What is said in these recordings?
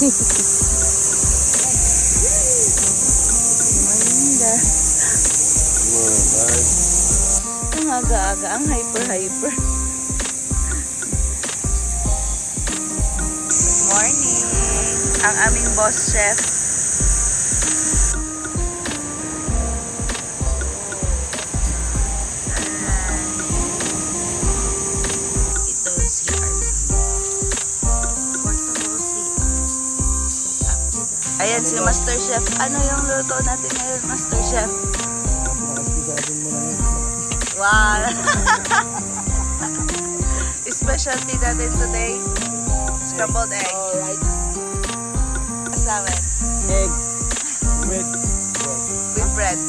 Ang aga-aga, ang hyper-hyper. Good morning! Ang aming boss chef. Ito si ayan si Master Chef. Ano yung luto natin ngayon, Master Chef? Wow! Specialty natin today, scrambled egg. Alright. Asawan. Egg with With bread.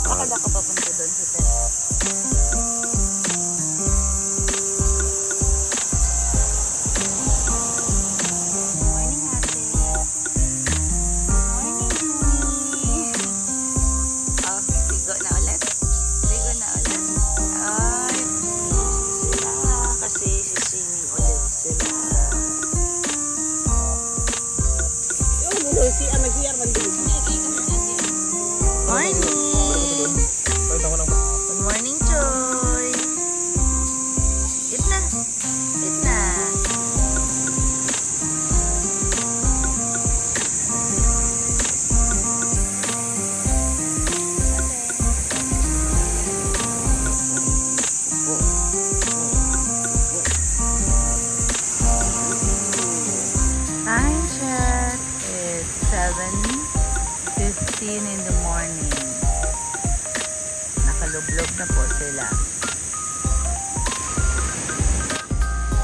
Bakit ako papunta doon sa tent? Morning, ate. Morning, honey. Oh, ligo na ulit. Ligo na ulit. Ay, sila. Kasi siswimming ulit sila. Morning! Good morning, Joy! Eat na! Eat na! Time check. It's 7:15 in the morning. Nakalublog na po sila.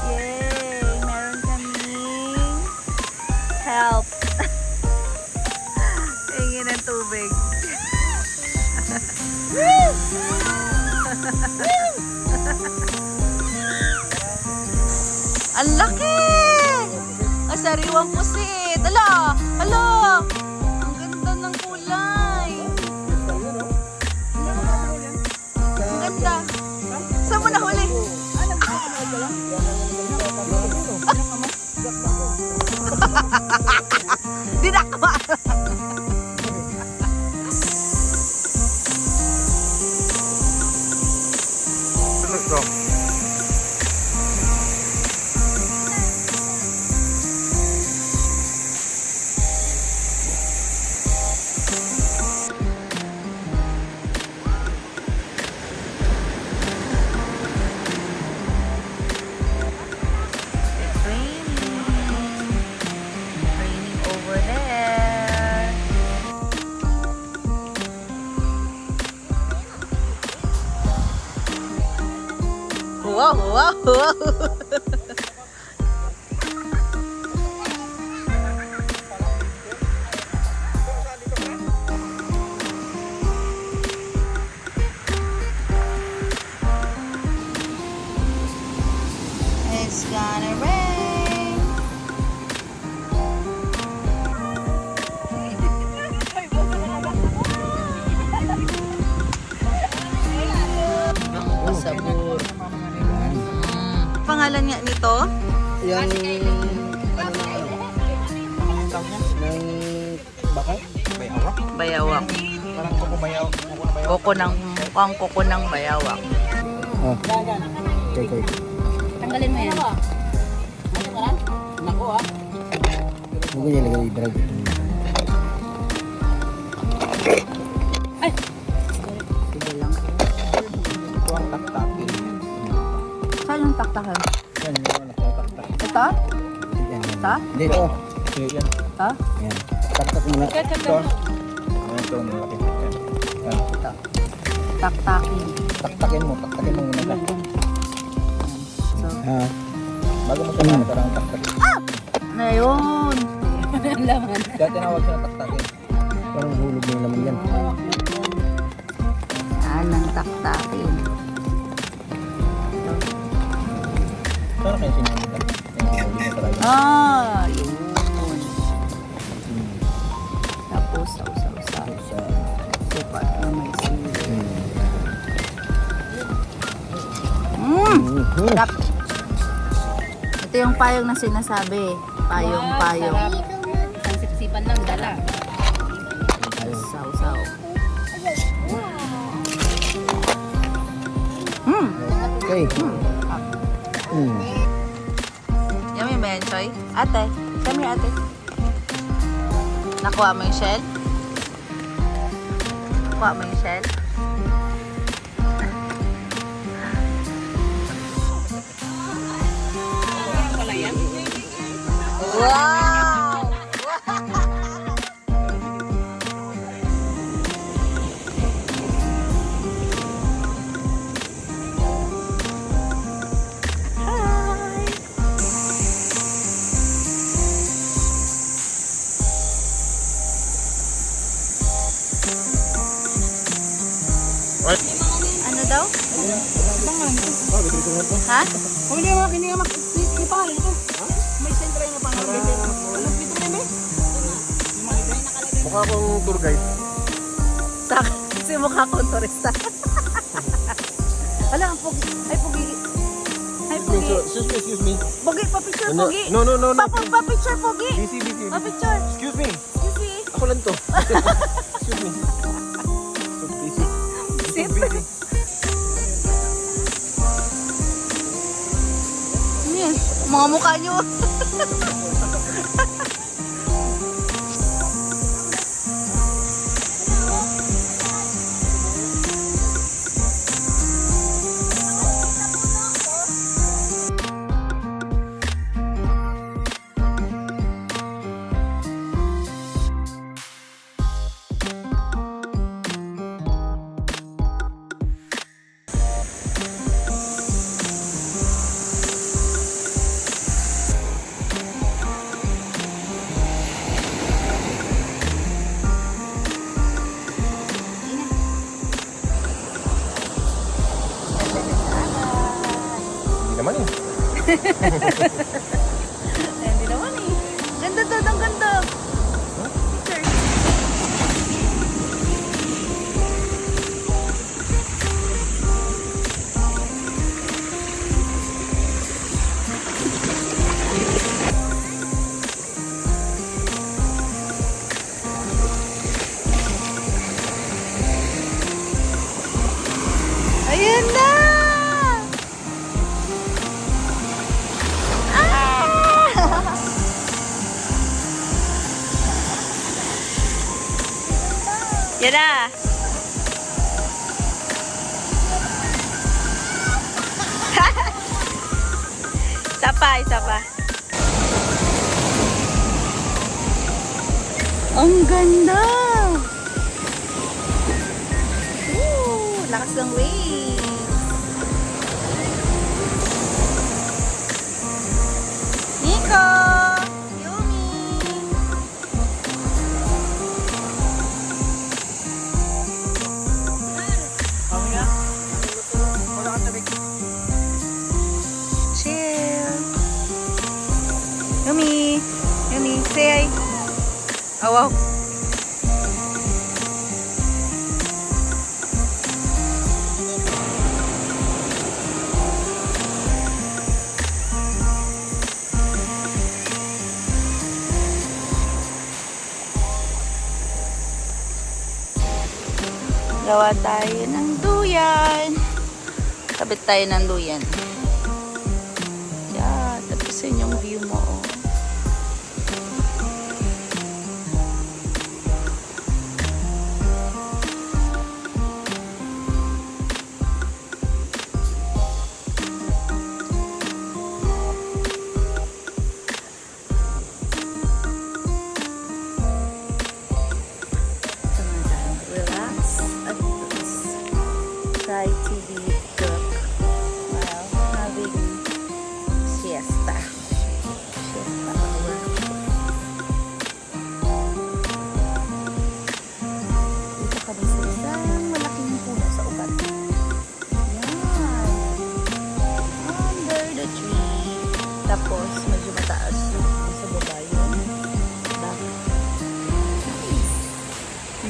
Yay! Meron kaming help. Hingin ng tubig. Ang laki! Ang sariwang pusit. Ala! Ala! Ang ganda ng kulay. Ang ganda. Saan mo nahuli? Dinakma. It's raining. Raining over there. Wow, wow, wow. It's gonna rain. Sabor. Pangalan nga nito? Yan, ano na ano? Ng bakal? Bayawak? Bayawak. Parang koko bayaw. Koko ng bayawak. Oh. Okay. Tanggalin mo yan. Ano ka lang? Nako ah. Huwag niya lagay drag. Ay! Sige lang. Ito ang taktakin. Saan yung taktakan? Yan, yung nakataktak. Ito? Yan. Ito? Hindi, ito. Yan. Ito? Yan. Taktak muna. Ito. Ito, malaki. Yan. Yan. Ito. Taktakin. Taktakin mo muna ba? So, Bago mo siya parang taktakin. na yun. Ang laman. Kaya tinawag siya na taktakin. Parang hulog mo yung laman yan. Yan ang taktakin. Saan kayo sinunod ka? Yung huli mo talaga. Yun. Tapos, sausaw-saw. Sa... Supat na may sili. Hmm. Sarap. Ito yung payong na sinasabi. Payong. Ang sipsipan lang dala. Sausaw. Okay. Yummy ba yan, Choy? Ate, come here, ate. Nakuha mo yung shell? Nakuha mo yung shell? Wala yan? Wow! Ano daw? Ha? Kung hindi mga kini nga ipahalin ko. May sentra yung pangalan. Ano dito na ba? Mukha akong tour guide. Sa si mukha kong turista. Wala, ang pogi. Ay, pogi. Ay, pogi. Excuse me. Pogi, pa-picture, No, pogi. no. Pa-picture, pogi. Busy. Pa-picture. Excuse me. Excuse me. Ako lang to. Excuse me. So busy. Sit. Busy. Yes, mga mukha nyo. Hindi naman eh. Hindi naman eh. Ganda to, ang ganda. Picture. Ayan na! Yan na. Isa pa. Ang ganda. Lakas ng wave. Nico! Yumi! Chill. Yumi, say hi. Oh, wow. Gawa tayo ng duyan. Kabit tayo ng duyan. Yan, tapos yun yung view mo. Oh. Relax at try to be cook while having siesta hour. Dito kami sa isang malaking puno sa ugat. Yan. Under the tree. Tapos medyo mataas sa baba yun.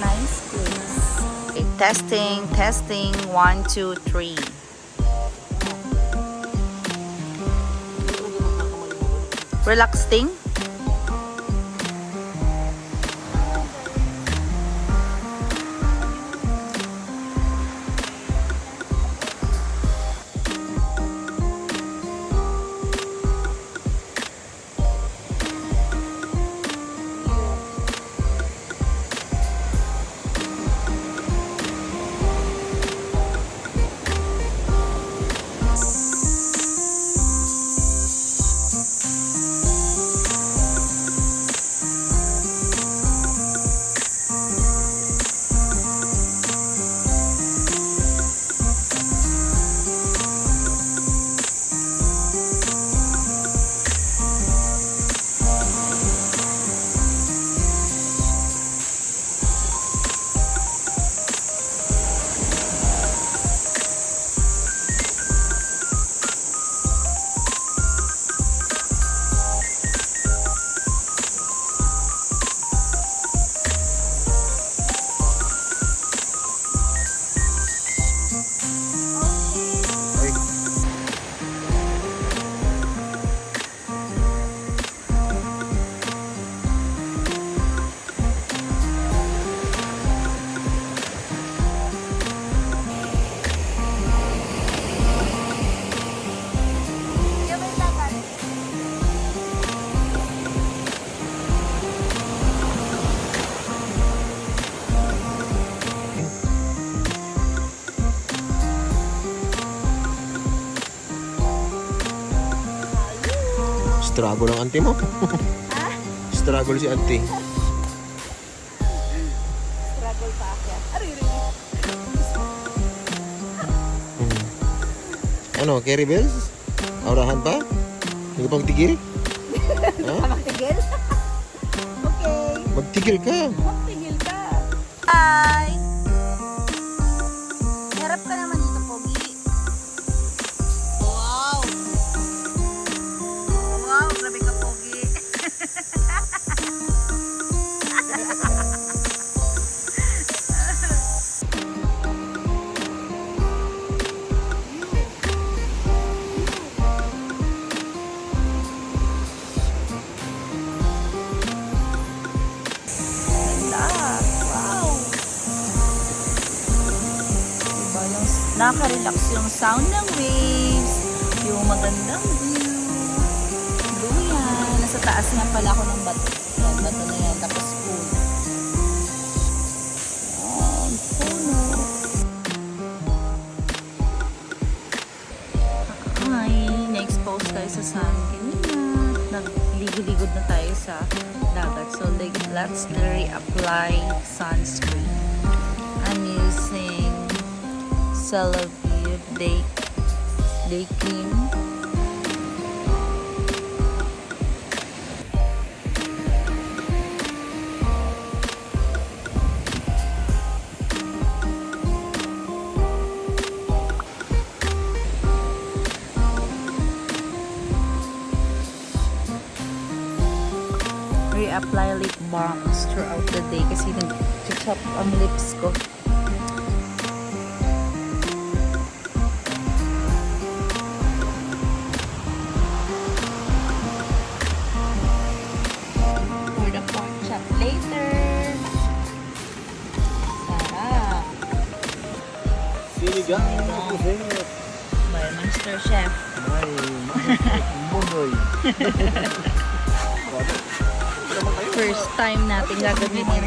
Nice place. Okay, testing. 1, 2, 3. Relaxing. Ay. Struggle ang auntie mo. Struggle si auntie. Struggle pa ako. Ano, Carrie Bells? Aurahan pa? Hindi ka pang tigil? Ha? Magtigil? Okay. Magtigil ka. Magtigil ka. Hi! Harap ka naman dito, Pogi. Wow! Wow, grabe ka, Pogi. Wow! Diba yung nakaka-relax yung sound ng waves, yung magandang view. Blue yan. Nasa taas nga pala ako ng bato. Yan, bato na yan. Tapos pool. Yan, puno. Hi, na-expose tayo sa sun. Kanina, nagligo-ligod na tayo sa dagat. So, let's reapply sunscreen. I'm using Celavive Day Cream. Reapply lip balms throughout the day kasi nag-chop ang lips ko. For the pork chop later. Sarap. Sinigang. By Master Chef. Ay, munoy. First time natin gagamitin.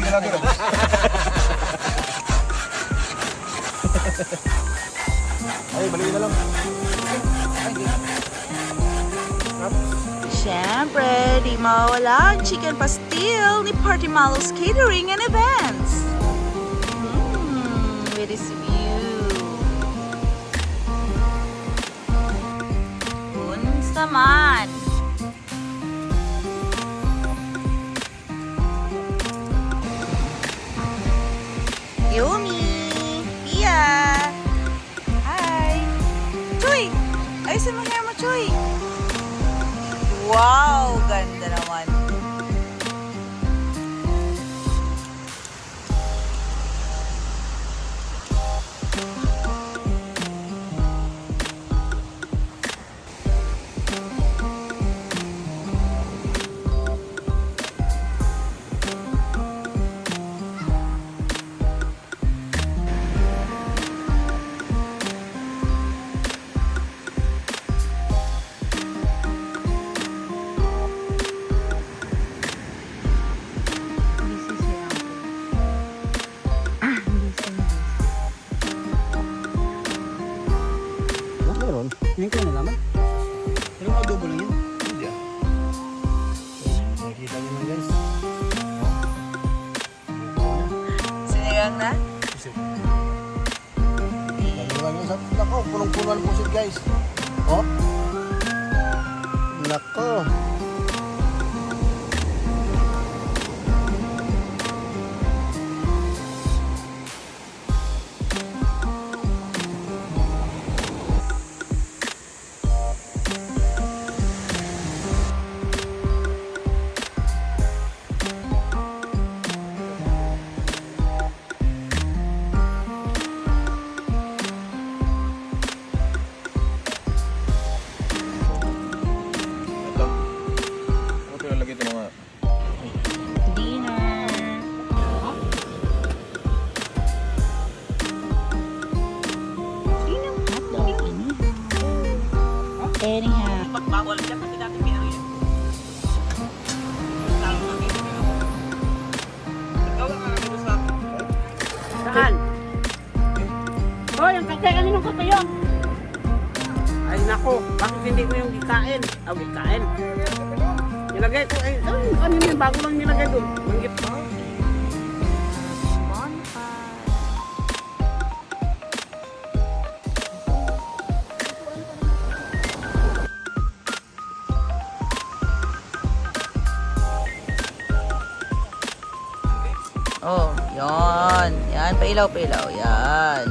Ay, balikin na lang. Siyempre, di mawala ang chicken pastil ni Party Malos Catering and Events. With this view. Unsaman. Yumi! Pia! Hi! Choy! Ayusin mo hair mo, Choy! Wow! Ganda naman. Hanggang na? Nako, punong-puno ng pusit guys. Oh. Nako. Ito. Ano ito nalagay ito mga? Dinner. Sinang hotdog ini? Anyhow. Bawal siya kasi dati pinaro yun. Saan? Hoy, ang kakay kaninong kape yun? Ay nako, bakit hindi ko yung gikain? Gikain. Nilagay ko, ano yun, bago lang nilagay doon. Manggit. Oh, yan. Yan, pailaw-pailaw. Yan.